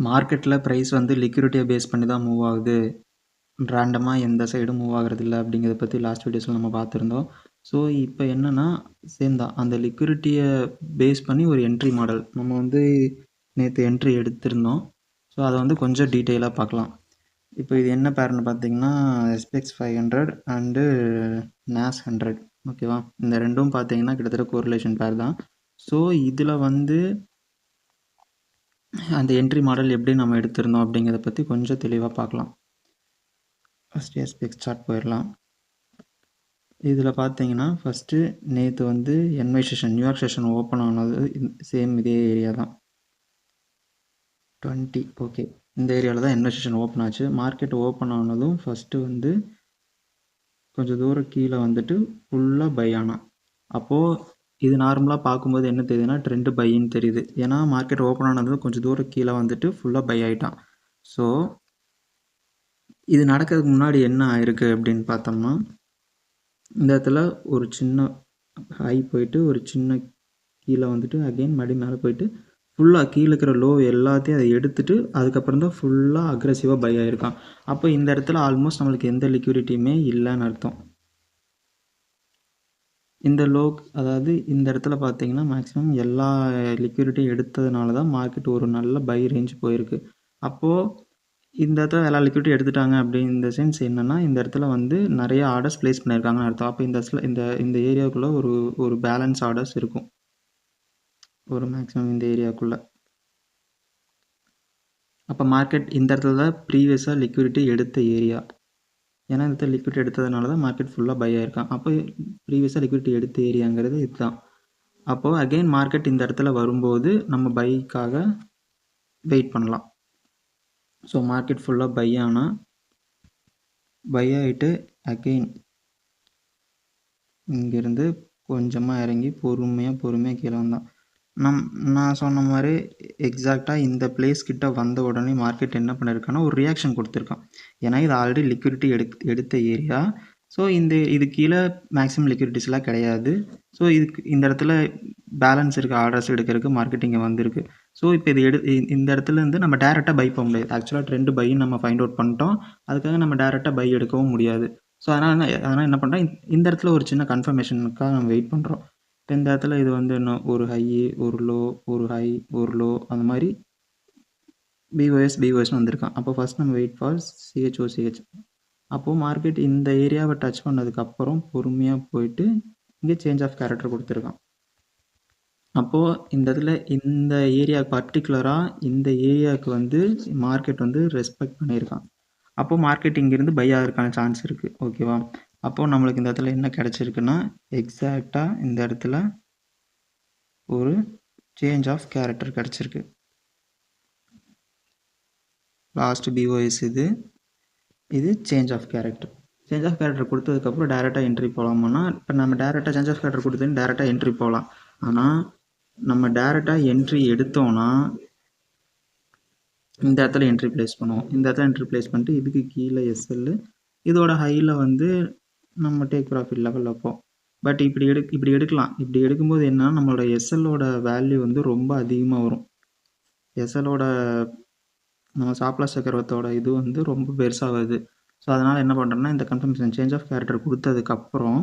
மார்க்கெட்டில் ப்ரைஸ் வந்து லிக்விடிட்டியை பேஸ் பண்ணி தான் மூவ் ஆகுது. ரேண்டமாக எந்த சைடும் மூவ் ஆகிறதில்ல அப்படிங்கிறத பற்றி லாஸ்ட் வீடியோஸில் நம்ம பார்த்துருந்தோம். ஸோ இப்போ என்னென்னா சேம் தான், அந்த லிக்விடிட்டியை பேஸ் பண்ணி ஒரு என்ட்ரி மாடல் நம்ம வந்து நேற்று என்ட்ரி எடுத்திருந்தோம். ஸோ அதை வந்து கொஞ்சம் டீட்டெயிலாக பார்க்கலாம். இப்போ இது என்ன பேர்னு பார்த்தீங்கன்னா SPX 500 அண்டு NAS 100. ஓகேவா, இந்த ரெண்டும் பார்த்தீங்கன்னா கிட்டத்தட்ட கோரிலேஷன் பேர் தான். ஸோ இதில் வந்து அந்த என்ட்ரி மாடல் எப்படி நம்ம எடுத்திருந்தோம் அப்படிங்கிறத பற்றி கொஞ்சம் தெளிவாக பார்க்கலாம். ஃபஸ்ட்டு SPX சார்ட் போயிடலாம். இதில் பார்த்தீங்கன்னா ஃபஸ்ட்டு நேற்று வந்து NY session, New York session open ஆனது சேம் இதே ஏரியா தான் 20. ஓகே, இந்த ஏரியாவில் தான் NY செஷன் ஓப்பன் ஆச்சு. மார்க்கெட் ஓப்பன் ஆனதும் ஃபஸ்ட்டு வந்து கொஞ்சம் தூரம் கீழே வந்துட்டு ஃபுல்லாக பை ஆனான். அப்போது இது நார்மலாக பார்க்கும்போது என்ன தெரியுதுன்னா ட்ரெண்டு பைன்னு தெரியுது. ஏன்னா மார்க்கெட் ஓப்பன் ஆனது கொஞ்சம் தூரம் கீழே வந்துட்டு ஃபுல்லாக பை ஆகிட்டான். ஸோ இது நடக்கிறதுக்கு முன்னாடி என்ன ஆயிருக்கு அப்படின்னு பார்த்தோம்னா, இந்த இடத்துல ஒரு சின்ன ஹை போயிட்டு ஒரு சின்ன கீழே வந்துட்டு அகெயின் மறுபடியும் மேலே போயிட்டு ஃபுல்லாக கீழே இருக்கிற லோ எல்லாத்தையும் அதை எடுத்துகிட்டு அதுக்கப்புறம் தான் ஃபுல்லாக அக்ரெசிவாக பை ஆகிருக்கான். அப்போ இந்த இடத்துல ஆல்மோஸ்ட் நம்மளுக்கு எந்த லிக்விடிட்டியுமே இல்லைன்னு அர்த்தம். இந்த லோ, அதாவது இந்த இடத்துல பார்த்தீங்கன்னா மேக்ஸிமம் எல்லா லிக்விடிட்டியும் எடுத்ததுனால தான் மார்க்கெட் ஒரு நல்ல பை ரேஞ்ச் போயிருக்கு. அப்போது இந்த இடத்துல எல்லா லிக்விடிட்டி எடுத்துட்டாங்க அப்படின்ற சென்ஸ் என்னென்னா, இந்த இடத்துல வந்து நிறைய ஆர்டர்ஸ் ப்ளேஸ் பண்ணியிருக்காங்கன்னு அர்த்தம். அப்போ இந்த ஏரியாவுக்குள்ளே ஒரு பேலன்ஸ் ஆர்டர்ஸ் இருக்கும், ஒரு மேக்ஸிமம் இந்த ஏரியாவுக்குள்ளே. அப்போ மார்க்கெட் இந்த இடத்துல தான் ப்ரீவியஸாக லிக்விடிட்டி எடுத்த ஏரியா. ஏன்னா இந்த லிக்விடிட்டி எடுத்ததுனால தான் மார்க்கெட் ஃபுல்லாக பை ஆகிருக்கான். அப்போ ப்ரீவியஸாக லிக்விடிட்டி எடுத்த ஏரியாங்கிறது இதுதான். அப்போது அகெயின் மார்க்கெட் இந்த இடத்துல வரும்போது நம்ம பைக்காக வெயிட் பண்ணலாம். ஸோ மார்க்கெட் ஃபுல்லாக பை ஆனால் பை ஆகிட்டு அகெயின் இங்கேருந்து கொஞ்சமாக இறங்கி பொறுமையாக கீழே வந்தான். நான் சொன்ன மாதிரி எக்ஸாக்டாக இந்த பிளேஸ் கிட்ட வந்த உடனே மார்க்கெட் என்ன பண்ணியிருக்கான்னா ஒரு ரியாக்ஷன் கொடுத்துருக்கான். ஏன்னா இது ஆல்ரெடி லிக்விடிட்டி எடுத்த ஏரியா. ஸோ இது கீழே மேக்ஸிமம் லிக்விடிட்டிஸ்லாம் கிடையாது. ஸோ இந்த இடத்துல பேலன்ஸ் இருக்க ஆர்டர்ஸ் எடுக்கிறதுக்கு மார்க்கெட் இங்கே வந்திருக்கு. ஸோ இப்போ இந்த இடத்துலேருந்து நம்ம டேரெக்டாக பை பண்ண முடியாது. ஆக்சுவலாக ட்ரெண்டு பைன்னு நம்ம ஃபைண்ட் அவுட் பண்ணிட்டோம். அதுக்காக நம்ம டேரெக்டாக பை எடுக்கவும் முடியாது. ஸோ அதனால் என்ன பண்ணுறோம், இந்த இடத்துல ஒரு சின்ன கன்ஃபர்மேஷனுக்காக நம்ம வெயிட் பண்ணுறோம். இப்போ இந்த இடத்துல இது வந்து இன்னும் ஒரு ஹை, ஒரு லோ, ஒரு ஹை, ஒரு லோ, அந்த மாதிரி பிஓஎஸ்னு வந்திருக்கான். அப்போ ஃபஸ்ட் நம்ம வெயிட் ஃபார் CHOCH. அப்போது மார்க்கெட் இந்த ஏரியாவை டச் பண்ணதுக்கப்புறம் பொறுமையாக போயிட்டு இங்கே சேஞ்ச் ஆஃப் கேரக்டர் கொடுத்துருக்கான். அப்போது இந்த இடத்துல இந்த ஏரியா பர்டிகுலராக இந்த ஏரியாவுக்கு வந்து மார்க்கெட் வந்து ரெஸ்பெக்ட் பண்ணியிருக்கான். அப்போது மார்க்கெட் இங்கேருந்து பை ஆகிறதுக்கான சான்ஸ் இருக்குது. ஓகேவா, அப்போது நம்மளுக்கு இந்த இடத்துல என்ன கிடச்சிருக்குன்னா எக்ஸாக்டாக இந்த இடத்துல ஒரு சேஞ்ச் ஆஃப் கேரக்டர் கிடச்சிருக்கு. லாஸ்ட் பிஓஎஸ் இது change of character. Change of character கொடுத்ததுக்கப்புறம் டேரெக்டாக என்ட்ரி போகலாமான்னா, இப்போ நம்ம டேரெக்டாக சேஞ்ச் ஆஃப் கேரக்டர் கொடுத்துன்னு டேரெக்டாக என்ட்ரி போகலாம். ஆனால் நம்ம டேரெக்டாக என்ட்ரி எடுத்தோன்னா இந்த இடத்துல என்ட்ரி ப்ளேஸ் பண்ணுவோம். இந்த இடத்துல என்ட்ரி ப்ளேஸ் பண்ணிட்டு இதுக்கு கீழே SL, இதோட ஹையில் வந்து நம்ம டேக் ப்ராஃபிட் லெவல் வைப்போம். பட் இப்படி எடுக்கலாம். இப்படி எடுக்கும்போது என்னன்னா நம்மளோட SLோட வேல்யூ வந்து ரொம்ப அதிகமாக வரும். SLோட நம்ம சாப்லாஸ் சக்கரவத்தோட இது வந்து ரொம்ப பெருசாக வருது. ஸோ அதனால் என்ன பண்ணுறோன்னா இந்த கன்ஃபர்மேஷன் சேஞ்ச் ஆஃப் கேரக்டர் கொடுத்ததுக்கப்புறம்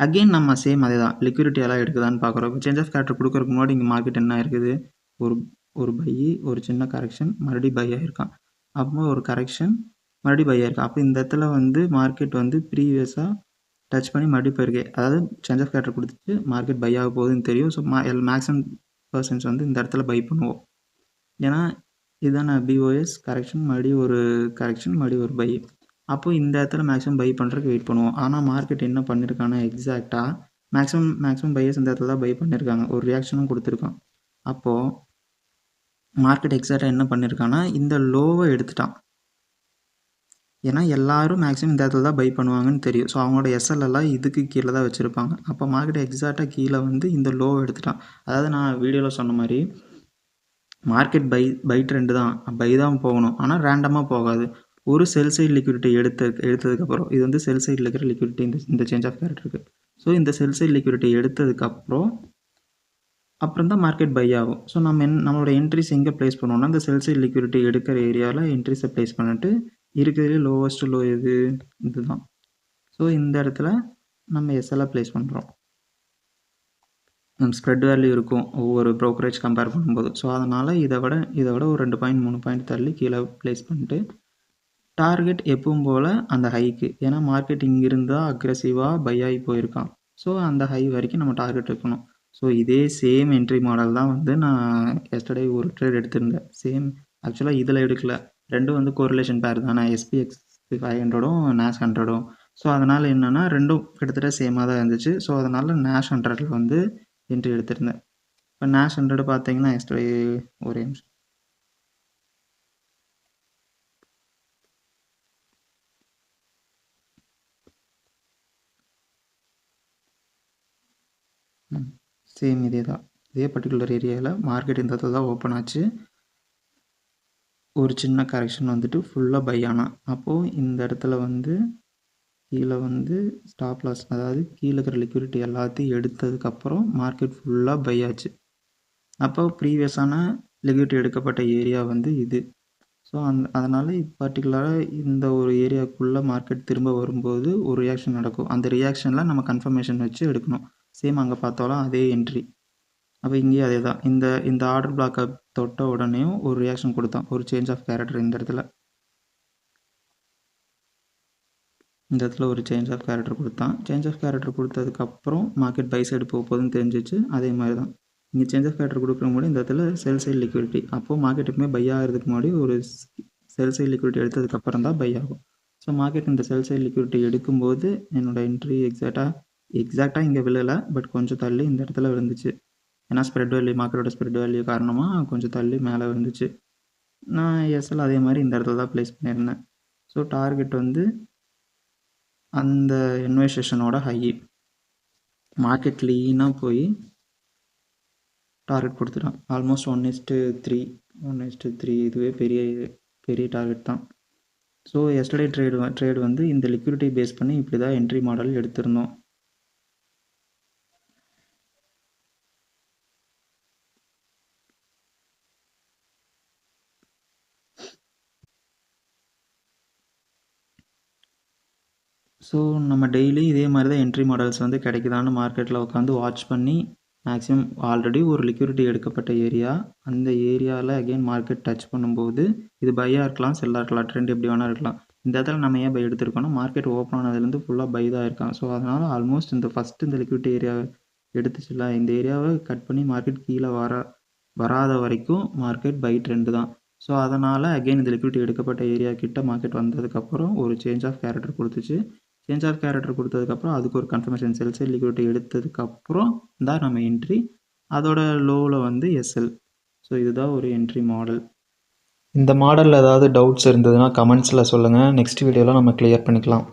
அகெயின் நம்ம சேம் அதே தான் லிக்விடிட்டி எல்லாம் எடுக்குதான்னு பார்க்குறோம். சேஞ்ச் ஆஃப் கேரக்டர் கொடுக்கறதுக்கு முன்னாடி இங்கே மார்க்கெட் என்ன இருக்குது, ஒரு பை, ஒரு சின்ன கரெக்ஷன், மறுபடியும் பை ஆகிருக்கான். அப்போ ஒரு கரெக்ஷன், மறுபடியும் பை ஆகிருக்கான். அப்போ இந்த இடத்துல வந்து மார்க்கெட் வந்து ப்ரீவியஸாக டச் பண்ணி மறுபடியும் போயிருக்கு. அதாவது சேஞ்ச் ஆஃப் கேரக்டர் கொடுத்துட்டு மார்க்கெட் பை ஆக போகுதுன்னு தெரியும். ஸோ மேக்ஸிமம் பர்சன்ஸ் வந்து இந்த இடத்துல பை பண்ணுவோம். ஏன்னா இதுதான் பிஓஎஸ் கரெக்ஷன், மறுபடியும் ஒரு கரெக்ஷன், மறுபடியும் ஒரு பை. அப்போது இந்த இடத்துல மேக்ஸிமம் பை பண்ணுறதுக்கு வெயிட் பண்ணுவோம். ஆனால் மார்க்கெட் என்ன பண்ணியிருக்காங்கன்னா எக்ஸாக்டாக மேக்ஸிமம் பையர்ஸ் இந்த இடத்துல தான் பை பண்ணியிருக்காங்க. ஒரு ரியாக்ஷனும் கொடுத்துருக்கான். அப்போது மார்க்கெட் எக்ஸாக்டாக என்ன பண்ணியிருக்கான்னா இந்த லோவை எடுத்துட்டான். ஏன்னா எல்லோரும் மேக்ஸிமம் இந்த இடத்துல தான் பை பண்ணுவாங்கன்னு தெரியும். ஸோ அவங்களோட SLஎல்லாம் இதுக்கு கீழே தான் வச்சுருப்பாங்க. அப்போ மார்க்கெட் எக்ஸாக்டாக கீழே வந்து இந்த லோவை எடுத்துட்டான். அதாவது நான் வீடியோவில் சொன்ன மாதிரி மார்க்கெட் பை ட்ரெண்டு தான், பை தான் போகணும். ஆனால் ரேண்டமாக போகாது. ஒரு செல் சைடு லிக்விடிட்டி எடுத்ததுக்கப்புறம் இது வந்து செல் சைடில் இருக்கிற லிக்விடிட்டி இந்த சேஞ்ச் ஆஃப் கேரக்டருக்கு. ஸோ இந்த செல் சைடு லிக்விடிட்டி எடுத்ததுக்கப்புறம் அப்புறம் தான் மார்க்கெட் பை ஆகும். ஸோ நம்மளோட என்ட்ரிஸ் எங்கே ப்ளேஸ் பண்ணுவோம்னா, இந்த செல் சைட் லிக்விடிட்டி எடுக்கிற ஏரியாவில் என்ட்ரிஸை ப்ளேஸ் பண்ணிட்டு இருக்கிறதுலே லோவஸ்ட் லோ எது இதுதான். ஸோ இந்த இடத்துல நம்ம எஸ்எல்லை ப்ளேஸ் பண்ணுறோம். ஸ்ப்ரெட் வேல்யூ இருக்கும் ஒவ்வொரு ப்ரோக்கரேஜ் கம்பேர் பண்ணும்போது. ஸோ அதனால் இதை விட ஒரு 2 பாயிண்ட் 3 பாயிண்ட் தள்ளி கீழே ப்ளேஸ் பண்ணிட்டு டார்கெட் எப்பவும் போல் அந்த ஹைக்கு, ஏன்னா மார்க்கெட் இங்கிருந்து தான் அக்ரெசிவாக பை ஆகி போயிருக்கான். ஸோ அந்த ஹை வரைக்கும் நம்ம டார்கெட் இருக்கணும். ஸோ இதே சேம் என்ட்ரி மாடல் தான் வந்து நான் எஸ்டர்டே ஒரு ட்ரேட் எடுத்திருந்தேன். சேம் ஆக்சுவலாக இதில் எடுக்கல, ரெண்டும் வந்து கோரிலேஷன் பேர் தானே, SPX 500ம் NASH 100ம். ஸோ அதனால் என்னென்னா ரெண்டும் கிட்டத்தட்ட சேமாக தான் இருந்துச்சு. ஸோ அதனால் NASH 100ல் வந்து என்ட்ரி எடுத்திருந்தேன். இப்போ NASH 100 பார்த்தீங்கன்னா எஸ்டர்டே ஒரே நிமிஷம் சேம் இதே தான், இதே பர்டிகுலர் ஏரியாவில் மார்க்கெட் இந்த இடத்துல தான் ஓப்பன் ஆச்சு. ஒரு சின்ன கரெக்ஷன் வந்துட்டு ஃபுல்லாக பை ஆனால் அப்போது இந்த இடத்துல வந்து கீழே வந்து ஸ்டாப் லாஸ், அதாவது கீழே இருக்கிற லிக்விடிட்டி எல்லாத்தையும் எடுத்ததுக்கப்புறம் மார்க்கெட் ஃபுல்லாக பை ஆச்சு. அப்போ ப்ரீவியஸான லிக்விடிட்டி எடுக்கப்பட்ட ஏரியா வந்து இது. ஸோ அதனால் பர்டிகுலராக இந்த ஒரு ஏரியாவுக்குள்ளே மார்க்கெட் திரும்ப வரும்போது ஒரு ரியாக்ஷன் நடக்கும். அந்த ரியாக்ஷனில் நம்ம கன்ஃபர்மேஷன் வச்சு எடுக்கணும். சேம் அங்கே பார்த்தாலும் அதே என்ட்ரி. அப்போ இங்கேயும் அதே தான், இந்த ஆர்டர் பிளாக்கை தொட்ட உடனேயும் ஒரு ரியாக்ஷன் கொடுத்தான், ஒரு சேஞ்ச் ஆஃப் கேரக்டர். இந்த இடத்துல ஒரு சேஞ்ச் ஆஃப் கேரக்டர் கொடுத்தான். சேஞ்ச் ஆஃப் கேரக்டர் கொடுத்ததுக்கப்புறம் மார்க்கெட் பை சைடு போகுதுன்னு தெரிஞ்சிச்சு. அதே மாதிரி தான் இங்கே சேஞ்ச் ஆஃப் கேரக்டர் கொடுக்குற முன்னாடி இந்த இடத்துல செல் சைடு லிக்விடிட்டி, அப்போது மார்க்கெட் எப்பவுமே பை ஆகிறதுக்கு முன்னாடி ஒரு செல் சைடு லிக்விடிட்டி எடுத்ததுக்கப்புறம் தான் பை ஆகும். ஸோ மார்க்கெட் இந்த செல் சைடு லிக்விடிட்டி எடுக்கும்போது என்னோடய என்ட்ரி எக்ஸாக்டாக இங்கே விழலை, பட் கொஞ்சம் தள்ளி இந்த இடத்துல விழுந்துச்சு. ஏன்னா ஸ்ப்ரெட் வேல்யூ, மார்க்கெட்டோட ஸ்ப்ரெட் வேல்யூ காரணமாக கொஞ்சம் தள்ளி மேலே விழுந்துச்சு. நான் எஸ்எல் அதே மாதிரி இந்த இடத்துல தான் ப்ளேஸ் பண்ணியிருந்தேன். ஸோ டார்கெட் வந்து அந்த என்ஒய் செஷனோட ஹை. மார்க்கெட் லீனாக போய் டார்கெட் கொடுத்துட்டான். ஆல்மோஸ்ட் 1:3 இதுவே பெரிய டார்கெட் தான். ஸோ எஸ்டர்டே ட்ரேடு வந்து இந்த லிக்விடிட்டி பேஸ் பண்ணி இப்படி தான் என்ட்ரி மாடல் எடுத்திருந்தோம். ஸோ நம்ம டெய்லி இதே மாதிரி தான் என்ட்ரி மாடல்ஸ் வந்து கிடைக்குதான்னு மார்க்கெட்டில் உட்காந்து வாட்ச் பண்ணி, மேக்ஸிமம் ஆல்ரெடி ஒரு லிக்விடிட்டி எடுக்கப்பட்ட ஏரியா, அந்த ஏரியாவில் அகெயின் மார்க்கெட் டச் பண்ணும்போது இது பையாக இருக்கலாம், செல்லாக இருக்கலாம், ட்ரெண்ட் எப்படி வேணால் இருக்கலாம். இந்த இடத்துல நம்ம ஏன் பை எடுத்திருக்கோம்னா மார்க்கெட் ஓப்பன் ஆனதுலேருந்து ஃபுல்லாக பை தான் இருக்காங்க. ஸோ அதனால் ஆல்மோஸ்ட் இந்த ஃபஸ்ட்டு இந்த லிக்விடிட்டி ஏரியாவை எடுத்துச்சுல, இந்த ஏரியாவை கட் பண்ணி மார்க்கெட் கீழே வராத வரைக்கும் மார்க்கெட் பை ட்ரெண்டு தான். ஸோ அதனால் அகெயின் இந்த லிக்விடிட்டி எடுக்கப்பட்ட ஏரியா கிட்ட மார்க்கெட் வந்ததுக்கப்புறம் ஒரு சேஞ்ச் ஆஃப் கேரக்டர் கொடுத்துச்சு. சேஞ்ச் ஆஃப் கேரக்டர் கொடுத்ததுக்கப்புறம் அதுக்கு ஒரு கன்ஃபர்மேஷன் செல் சைட் லிக்விடிட்டி எடுத்ததுக்கப்புறம் தான் நம்ம என்ட்ரி, அதோட லோவில் வந்து எஸ்எல். ஸோ இதுதான் ஒரு என்ட்ரி மாடல். இந்த மாடலில் ஏதாவது டவுட்ஸ் இருந்ததுன்னா கமெண்ட்ஸில் சொல்லுங்கள், நெக்ஸ்ட் வீடியோவில் நம்ம கிளியர் பண்ணிக்கலாம்.